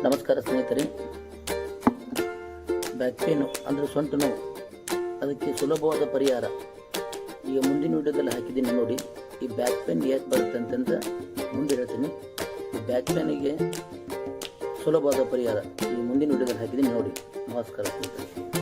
ನಮಸ್ಕಾರ ಸ್ನೇಹಿತರೆ. Back pain ಅಂದರೆ ಸೊಂಟ ನೋವು, ಅದಕ್ಕೆ ಸುಲಭವಾದ ಪರಿಹಾರ ಈಗ ಮುಂದಿನ ವಿಡಿಯೋದಲ್ಲಿ ಹಾಕಿದ್ದೀನಿ ನೋಡಿ. ಈ ಬ್ಯಾಕ್ ಪೇನ್ ಯಾಕೆ ಬರುತ್ತೆ ಅಂತಂತ ಮುಂದೆ ಹೇಳ್ತೀನಿ. ಈ ಬ್ಯಾಕ್ ಪೇನಿಗೆ ಸುಲಭವಾದ ಪರಿಹಾರ ಈ ಮುಂದಿನ ವಿಡಿಯೋದಲ್ಲಿ ಹಾಕಿದ್ದೀನಿ ನೋಡಿ. ನಮಸ್ಕಾರ ಸ್ನೇಹಿತರೆ.